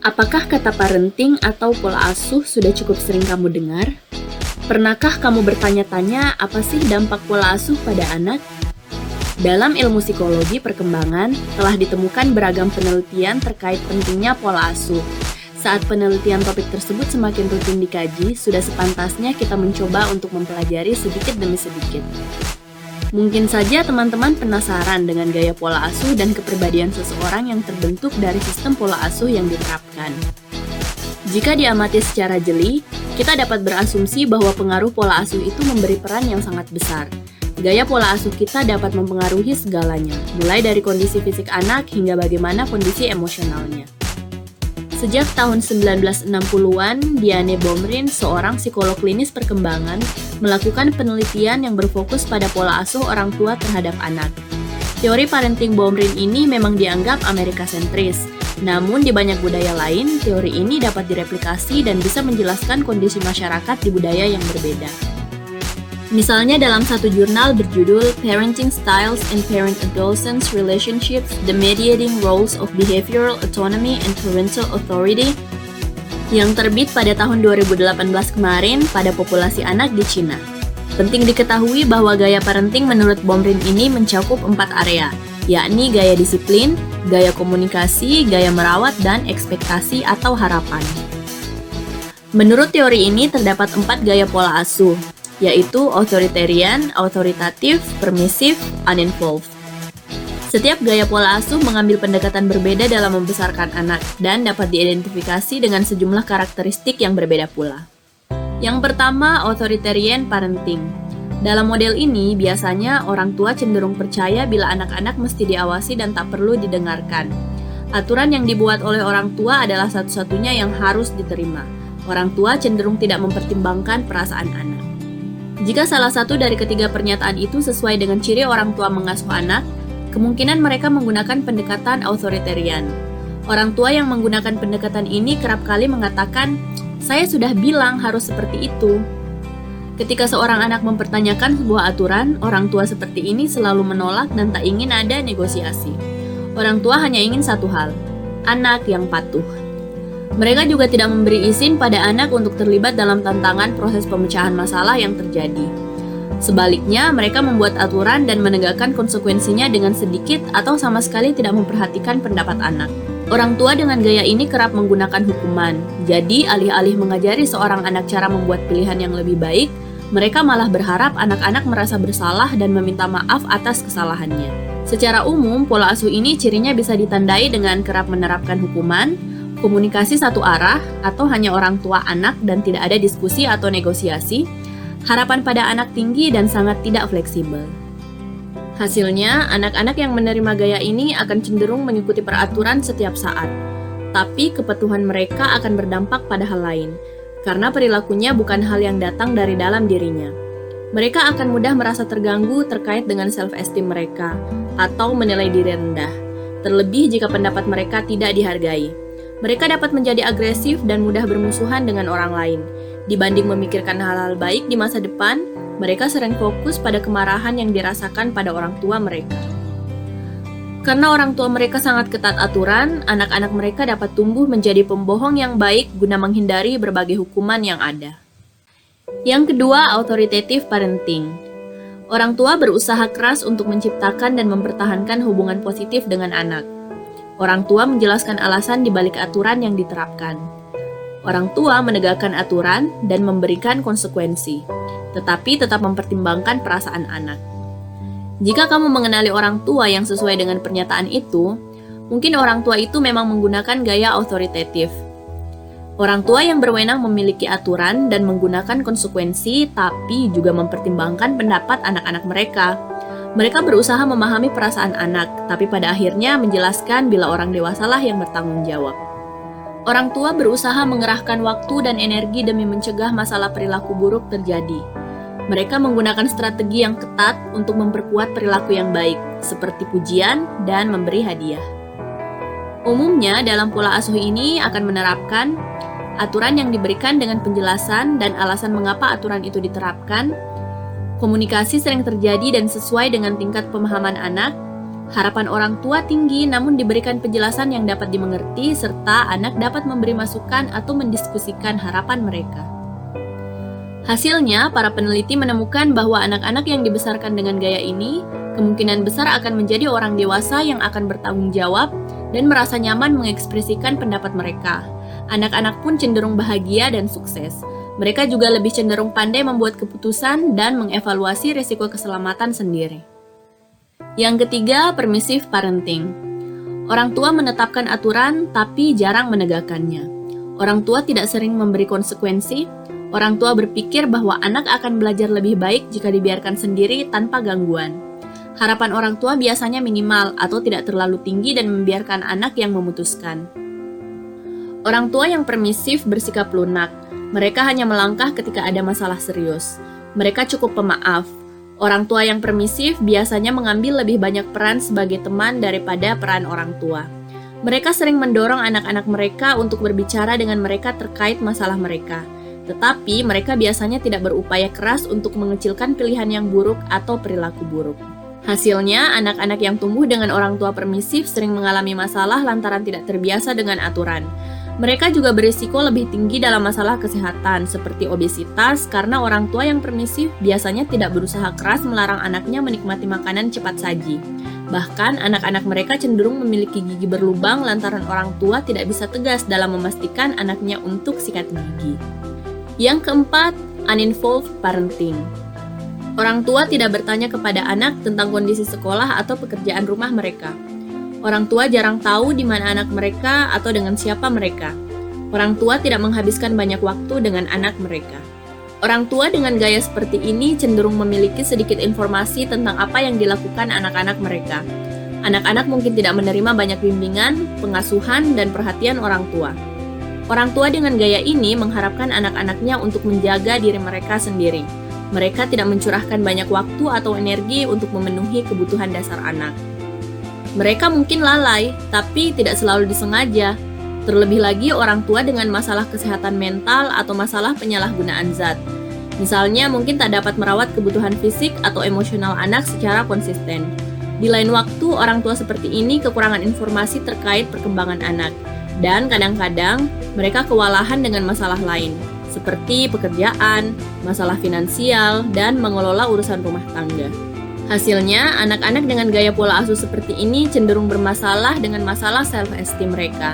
Apakah kata parenting atau pola asuh sudah cukup sering kamu dengar? Pernahkah kamu bertanya-tanya apa sih dampak pola asuh pada anak? Dalam ilmu psikologi perkembangan, telah ditemukan beragam penelitian terkait pentingnya pola asuh. Saat penelitian topik tersebut semakin rutin dikaji, sudah sepantasnya kita mencoba untuk mempelajari sedikit demi sedikit. Mungkin saja teman-teman penasaran dengan gaya pola asuh dan kepribadian seseorang yang terbentuk dari sistem pola asuh yang diterapkan. Jika diamati secara jeli, kita dapat berasumsi bahwa pengaruh pola asuh itu memberi peran yang sangat besar. Gaya pola asuh kita dapat mempengaruhi segalanya, mulai dari kondisi fisik anak hingga bagaimana kondisi emosionalnya. Sejak tahun 1960-an, Diane Baumrind, seorang psikolog klinis perkembangan, melakukan penelitian yang berfokus pada pola asuh orang tua terhadap anak. Teori parenting Baumrind ini memang dianggap Amerika sentris, namun di banyak budaya lain, teori ini dapat direplikasi dan bisa menjelaskan kondisi masyarakat di budaya yang berbeda. Misalnya dalam satu jurnal berjudul Parenting Styles in Parent-Adolescent Relationships: The Mediating Roles of Behavioral Autonomy and Parental Authority yang terbit pada tahun 2018 kemarin pada populasi anak di Cina. Penting diketahui bahwa gaya parenting menurut Baumrind ini mencakup 4 area, yakni gaya disiplin, gaya komunikasi, gaya merawat, dan ekspektasi atau harapan. Menurut teori ini terdapat 4 gaya pola asuh, yaitu authoritarian, autoritatif, permisif, uninvolved. Setiap gaya pola asuh mengambil pendekatan berbeda dalam membesarkan anak dan dapat diidentifikasi dengan sejumlah karakteristik yang berbeda pula. Yang pertama, authoritarian parenting. Dalam model ini, biasanya orang tua cenderung percaya bila anak-anak mesti diawasi dan tak perlu didengarkan. Aturan yang dibuat oleh orang tua adalah satu-satunya yang harus diterima. Orang tua cenderung tidak mempertimbangkan perasaan anak. Jika salah satu dari ketiga pernyataan itu sesuai dengan ciri orang tua mengasuh anak, kemungkinan mereka menggunakan pendekatan authoritarian. Orang tua yang menggunakan pendekatan ini kerap kali mengatakan, "Saya sudah bilang harus seperti itu." Ketika seorang anak mempertanyakan sebuah aturan, orang tua seperti ini selalu menolak dan tak ingin ada negosiasi. Orang tua hanya ingin satu hal, anak yang patuh. Mereka juga tidak memberi izin pada anak untuk terlibat dalam tantangan proses pemecahan masalah yang terjadi. Sebaliknya, mereka membuat aturan dan menegakkan konsekuensinya dengan sedikit atau sama sekali tidak memperhatikan pendapat anak. Orang tua dengan gaya ini kerap menggunakan hukuman. Jadi, alih-alih mengajari seorang anak cara membuat pilihan yang lebih baik, mereka malah berharap anak-anak merasa bersalah dan meminta maaf atas kesalahannya. Secara umum, pola asuh ini cirinya bisa ditandai dengan kerap menerapkan hukuman, komunikasi satu arah, atau hanya orang tua anak dan tidak ada diskusi atau negosiasi, harapan pada anak tinggi dan sangat tidak fleksibel. Hasilnya, anak-anak yang menerima gaya ini akan cenderung mengikuti peraturan setiap saat, tapi kepatuhan mereka akan berdampak pada hal lain, karena perilakunya bukan hal yang datang dari dalam dirinya. Mereka akan mudah merasa terganggu terkait dengan self-esteem mereka, atau menilai diri rendah, terlebih jika pendapat mereka tidak dihargai. Mereka dapat menjadi agresif dan mudah bermusuhan dengan orang lain. Dibanding memikirkan hal-hal baik di masa depan, mereka sering fokus pada kemarahan yang dirasakan pada orang tua mereka. Karena orang tua mereka sangat ketat aturan, anak-anak mereka dapat tumbuh menjadi pembohong yang baik guna menghindari berbagai hukuman yang ada. Yang kedua, authoritative parenting. Orang tua berusaha keras untuk menciptakan dan mempertahankan hubungan positif dengan anak. Orang tua menjelaskan alasan di balik aturan yang diterapkan. Orang tua menegakkan aturan dan memberikan konsekuensi, tetapi tetap mempertimbangkan perasaan anak. Jika kamu mengenali orang tua yang sesuai dengan pernyataan itu, mungkin orang tua itu memang menggunakan gaya autoritatif. Orang tua yang berwenang memiliki aturan dan menggunakan konsekuensi, tapi juga mempertimbangkan pendapat anak-anak mereka. Mereka berusaha memahami perasaan anak, tapi pada akhirnya menjelaskan bila orang dewasalah yang bertanggung jawab. Orang tua berusaha mengerahkan waktu dan energi demi mencegah masalah perilaku buruk terjadi. Mereka menggunakan strategi yang ketat untuk memperkuat perilaku yang baik, seperti pujian dan memberi hadiah. Umumnya, dalam pola asuh ini akan menerapkan aturan yang diberikan dengan penjelasan dan alasan mengapa aturan itu diterapkan. Komunikasi sering terjadi dan sesuai dengan tingkat pemahaman anak. Harapan orang tua tinggi namun diberikan penjelasan yang dapat dimengerti serta anak dapat memberi masukan atau mendiskusikan harapan mereka. Hasilnya, para peneliti menemukan bahwa anak-anak yang dibesarkan dengan gaya ini kemungkinan besar akan menjadi orang dewasa yang akan bertanggung jawab dan merasa nyaman mengekspresikan pendapat mereka. Anak-anak pun cenderung bahagia dan sukses. Mereka juga lebih cenderung pandai membuat keputusan dan mengevaluasi risiko keselamatan sendiri. Yang ketiga, permissive parenting. Orang tua menetapkan aturan tapi jarang menegakkannya. Orang tua tidak sering memberi konsekuensi. Orang tua berpikir bahwa anak akan belajar lebih baik jika dibiarkan sendiri tanpa gangguan. Harapan orang tua biasanya minimal atau tidak terlalu tinggi dan membiarkan anak yang memutuskan. Orang tua yang permisif bersikap lunak. Mereka hanya melangkah ketika ada masalah serius. Mereka cukup pemaaf. Orang tua yang permisif biasanya mengambil lebih banyak peran sebagai teman daripada peran orang tua. Mereka sering mendorong anak-anak mereka untuk berbicara dengan mereka terkait masalah mereka. Tetapi mereka biasanya tidak berupaya keras untuk mengecilkan pilihan yang buruk atau perilaku buruk. Hasilnya, anak-anak yang tumbuh dengan orang tua permisif sering mengalami masalah lantaran tidak terbiasa dengan aturan. Mereka juga berisiko lebih tinggi dalam masalah kesehatan, seperti obesitas, karena orang tua yang permisif biasanya tidak berusaha keras melarang anaknya menikmati makanan cepat saji. Bahkan, anak-anak mereka cenderung memiliki gigi berlubang lantaran orang tua tidak bisa tegas dalam memastikan anaknya untuk sikat gigi. Yang keempat, uninvolved parenting. Orang tua tidak bertanya kepada anak tentang kondisi sekolah atau pekerjaan rumah mereka. Orang tua jarang tahu di mana anak mereka atau dengan siapa mereka. Orang tua tidak menghabiskan banyak waktu dengan anak mereka. Orang tua dengan gaya seperti ini cenderung memiliki sedikit informasi tentang apa yang dilakukan anak-anak mereka. Anak-anak mungkin tidak menerima banyak bimbingan, pengasuhan, dan perhatian orang tua. Orang tua dengan gaya ini mengharapkan anak-anaknya untuk menjaga diri mereka sendiri. Mereka tidak mencurahkan banyak waktu atau energi untuk memenuhi kebutuhan dasar anak. Mereka mungkin lalai, tapi tidak selalu disengaja. Terlebih lagi orang tua dengan masalah kesehatan mental atau masalah penyalahgunaan zat. Misalnya mungkin tak dapat merawat kebutuhan fisik atau emosional anak secara konsisten. Di lain waktu, orang tua seperti ini kekurangan informasi terkait perkembangan anak. Dan kadang-kadang mereka kewalahan dengan masalah lain, seperti pekerjaan, masalah finansial, dan mengelola urusan rumah tangga. Hasilnya, anak-anak dengan gaya pola asuh seperti ini cenderung bermasalah dengan masalah self-esteem mereka.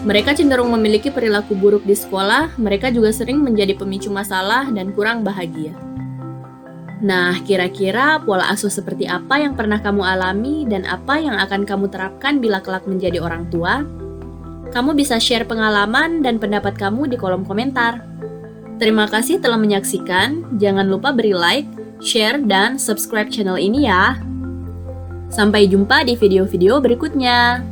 Mereka cenderung memiliki perilaku buruk di sekolah, mereka juga sering menjadi pemicu masalah dan kurang bahagia. Nah, kira-kira pola asuh seperti apa yang pernah kamu alami dan apa yang akan kamu terapkan bila kelak menjadi orang tua? Kamu bisa share pengalaman dan pendapat kamu di kolom komentar. Terima kasih telah menyaksikan. Jangan lupa beri like, share, dan subscribe channel ini ya. Sampai jumpa di video-video berikutnya.